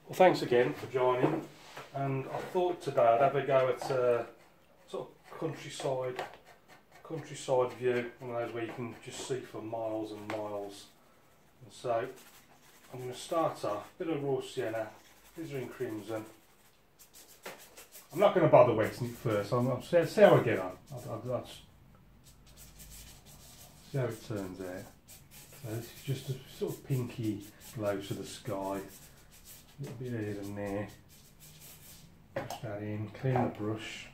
Well, thanks again for joining, and I thought today I'd have a go at a sort of countryside view, one of those where you can just see for miles and miles. And so I'm going to start off, a bit of raw sienna, alizarin crimson. I'm not going to bother wetting it first, I'll see how I get on. I'll see how it turns out. So this is just a sort of pinky glow to the sky. A little bit here and there. Push that in, clean the brush.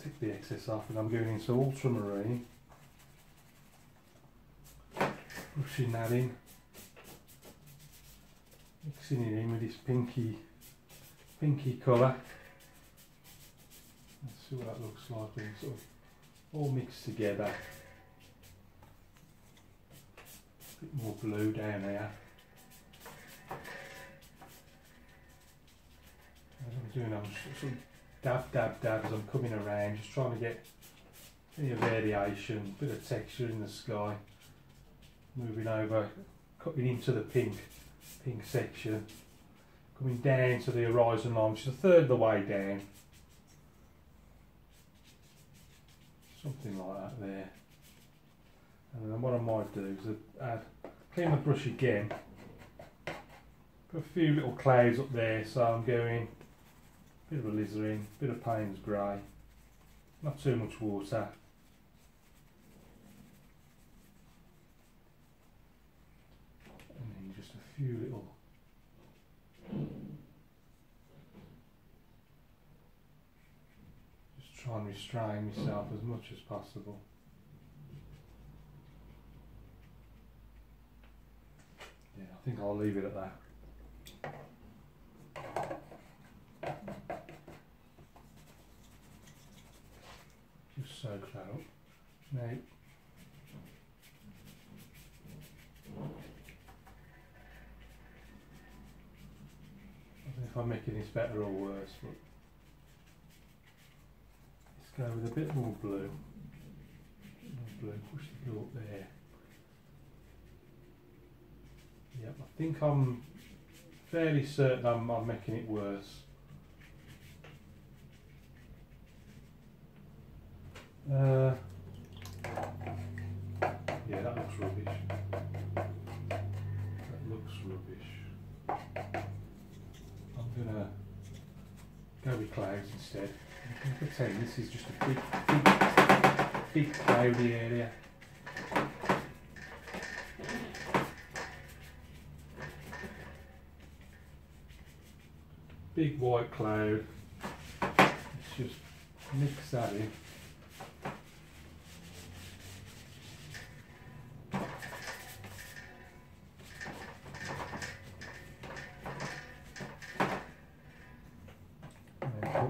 Take the excess off, and I'm going into ultramarine. Pushing that in. Mixing it in with this pinky colour. Let's see what that looks like when it's sort of all mixed together. A bit more blue down here. As I'm sort of dab as I'm coming around, just trying to get any variation, bit of texture in the sky. Moving over, cutting into the pink section, coming down to the horizon line, which is a third of the way down. Something like that there. And then what I might do is clean the brush again, put a few little clouds up there, so I'm going a bit of alizarin, a bit of Payne's grey, not too much water. And then just a few little just try and restrain myself as much as possible. Yeah, I think I'll leave it at that. Just soak that up. Now, I don't know if I'm making this better or worse, but let's go with a bit more blue. Push the blue up there. Yep, I think I'm fairly certain I'm making it worse. Yeah, that looks rubbish. I'm gonna go with clouds instead. I can pretend this is just a big cloudy area. Big white cloud. Let's just mix that in.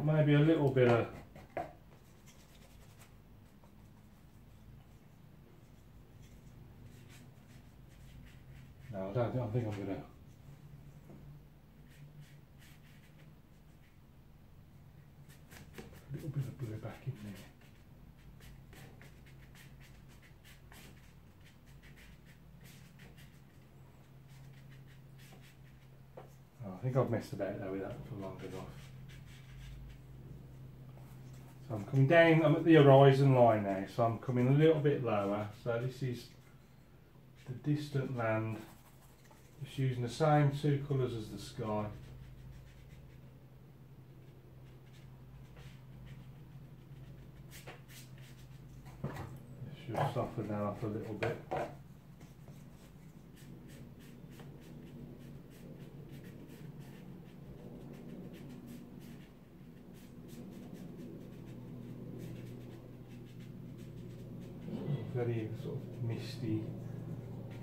Maybe a little bit of I think I'm gonna a little bit of blue back in there. Oh, I think I've messed about there with that for long enough. So I'm coming down, I'm at the horizon line now, so I'm coming a little bit lower. So this is the distant land, just using the same two colours as the sky. Should soften that off a little bit. Very sort of misty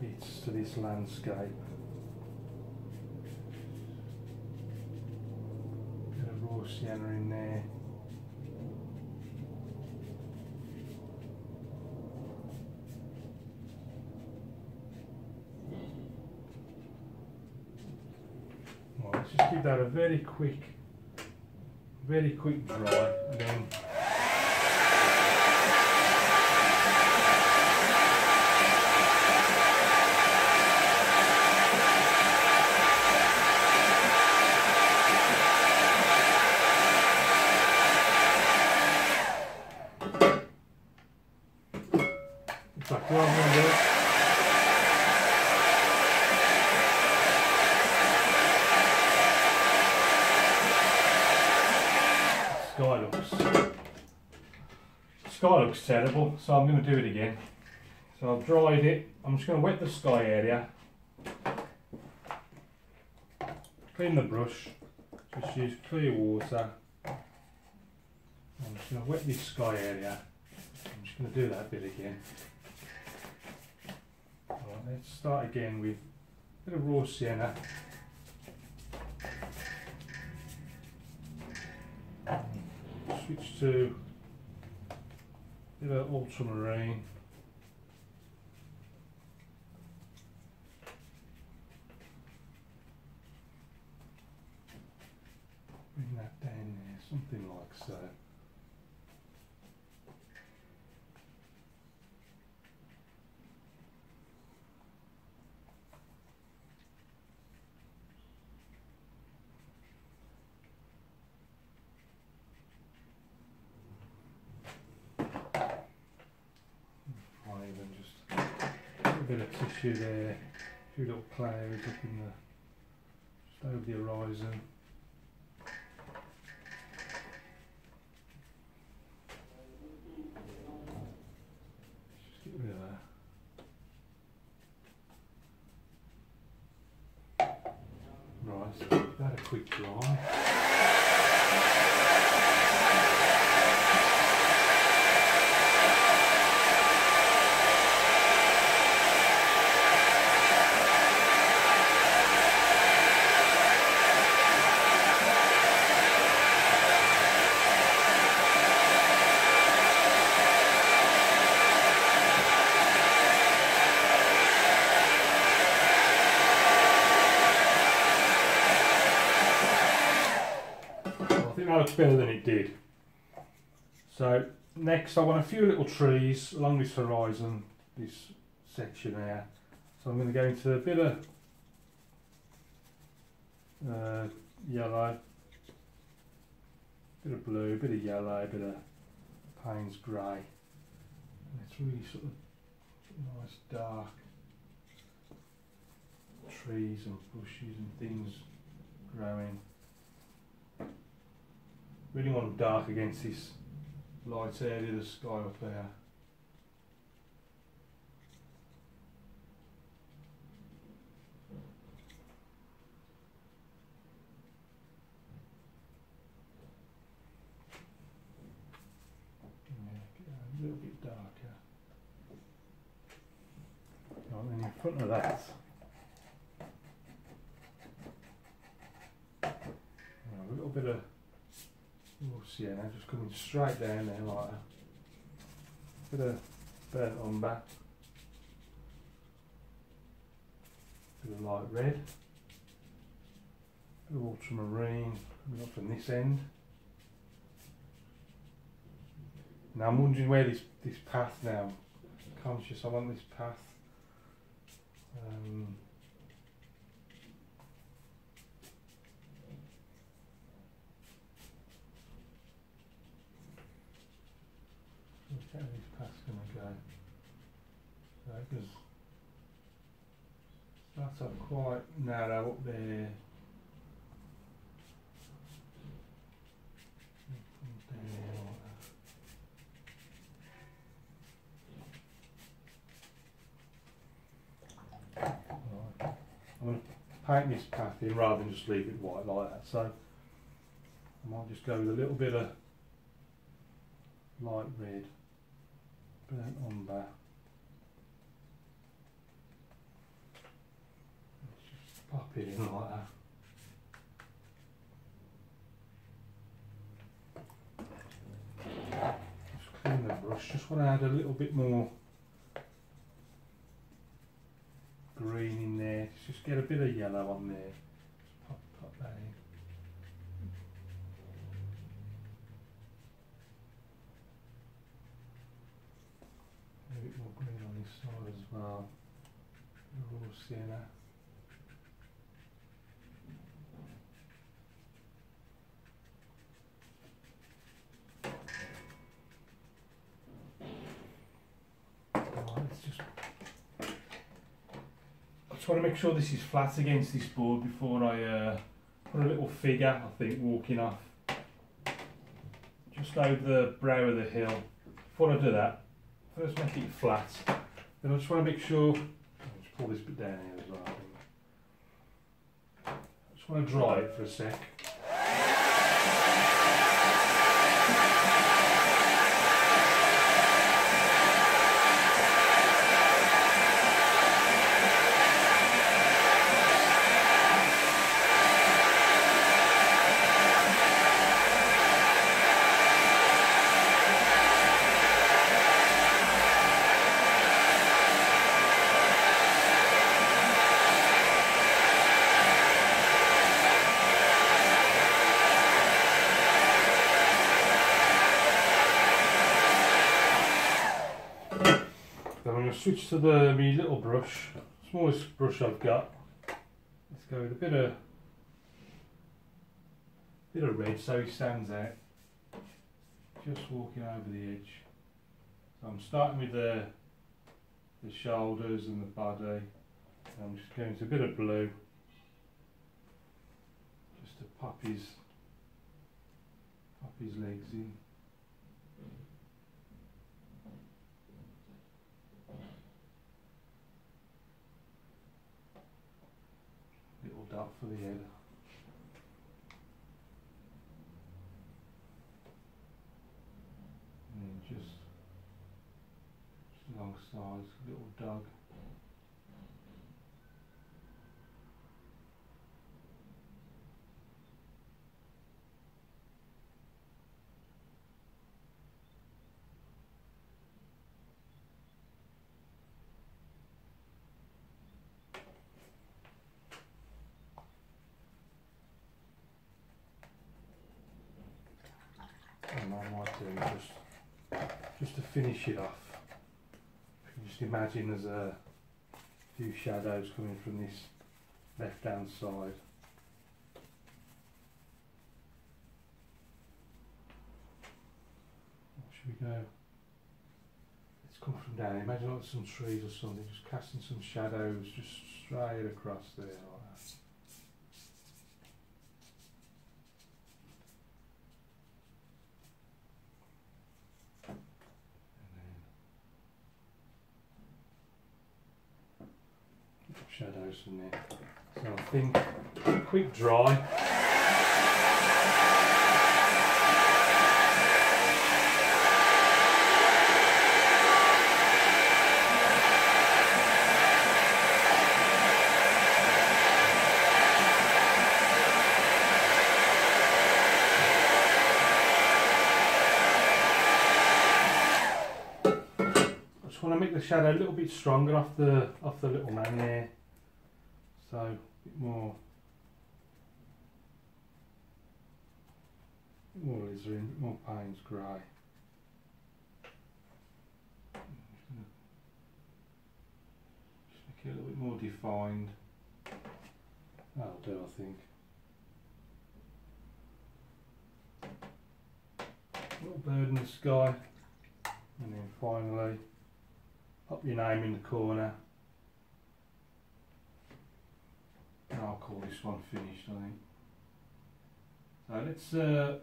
bits to this landscape. Bit of raw sienna in there. Well, let's just give that a very quick dry, and then sky looks terrible, so I'm going to do it again. So I've dried it. I'm just going to wet the sky area. Clean the brush. Just use clear water. I'm just going to wet this sky area. I'm just going to do that bit again. Right, let's start again with a bit of raw sienna. Switch to a bit of ultramarine. Bring that down there, something like so. A bit of tissue there, a few little clouds up in the, just over the horizon. Just get rid of that. Right, so give that a quick dry. That looks better than it did. So next I want a few little trees along this horizon, this section here. So I'm going to go into a bit of yellow, bit of blue, bit of yellow, bit of Payne's grey. And it's really sort of nice dark trees and bushes and things growing. Really want them dark against this light area of the sky up there. Yeah, a little bit darker. Right, then in front of that, a little bit of sienna just coming straight down there like that. Bit of burnt umber, bit of light red, bit of ultramarine coming up from this end. Now I'm wondering where this path now. Conscious I want this path. How this path's going to go. So, because that's up quite narrow up there. Right. I'm going to paint this path in rather than just leave it white like that. So I might just go with a little bit of light red. Burnt umber. Let's just pop it in like that. Just clean the brush. Just want to add a little bit more green in there. Just get a bit of yellow on there. Just pop that in. A bit more green on this side as well. Raw sienna. I just want to make sure this is flat against this board before I put a little figure, I think, walking off just over the brow of the hill. before I do that, first make it flat. Then I just want to make sure, I'll just pull this bit down here as well. I just want to dry it for a sec. Then I'm going to switch to my little brush, smallest brush I've got. Let's go with a bit of red so he stands out. Just walking over the edge. So I'm starting with the shoulders and the body. I'm just going to a bit of blue, just to pop his legs in. Little dot for the head. And then just long sides, little dog. And I might do just to finish it off. You can just imagine there's a few shadows coming from this left hand side. What should we go? Let's come from down. Imagine like some trees or something, just casting some shadows just straight across there like that. Shadows from there. So I think quick dry. I just want to make the shadow a little bit stronger off the little man there. So a bit more alizarin, a bit more Payne's grey. Just make it a little bit more defined. That'll do, I think. Little bird in the sky, and then finally pop your name in the corner. I'll call this one finished, I think. So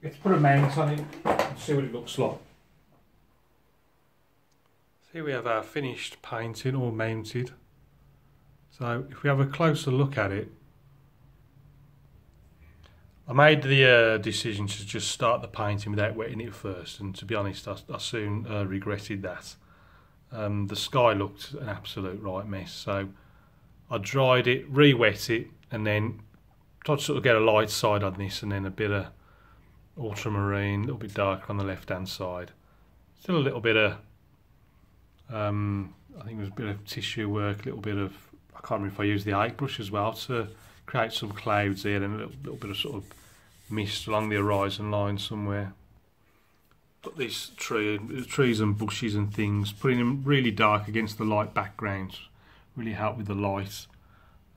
let's put a mount on it and see what it looks like. So here we have our finished painting, all mounted. So if we have a closer look at it, I made the decision to just start the painting without wetting it first, and to be honest, I soon regretted that. The sky looked an absolute right mess, so I dried it, re-wet it, and then tried to sort of get a light side on this, and then a bit of ultramarine, a little bit darker on the left-hand side. Still a little bit of, I think it was a bit of tissue work, a little bit of, I can't remember if I used the 8 brush as well to create some clouds here, and a little bit of sort of mist along the horizon line somewhere. Got these trees and bushes and things, putting them really dark against the light backgrounds. Really help with the light.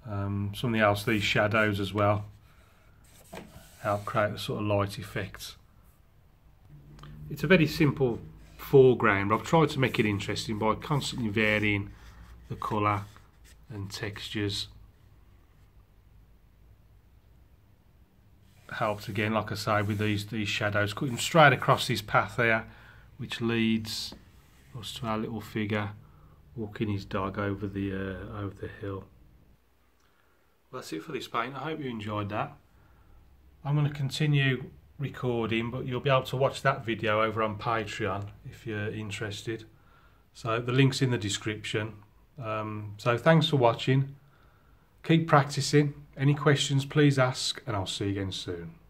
Something else, these shadows as well help create the sort of light effects. It's a very simple foreground, but I've tried to make it interesting by constantly varying the colour and textures. Helped again, like I say, with these shadows, cutting straight across this path here which leads us to our little figure walking his dog over the hill. Well, that's it for this paint. I hope you enjoyed that. I'm going to continue recording, but you'll be able to watch that video over on Patreon if you're interested. So the link's in the description. So thanks for watching. Keep practicing. Any questions, please ask, and I'll see you again soon.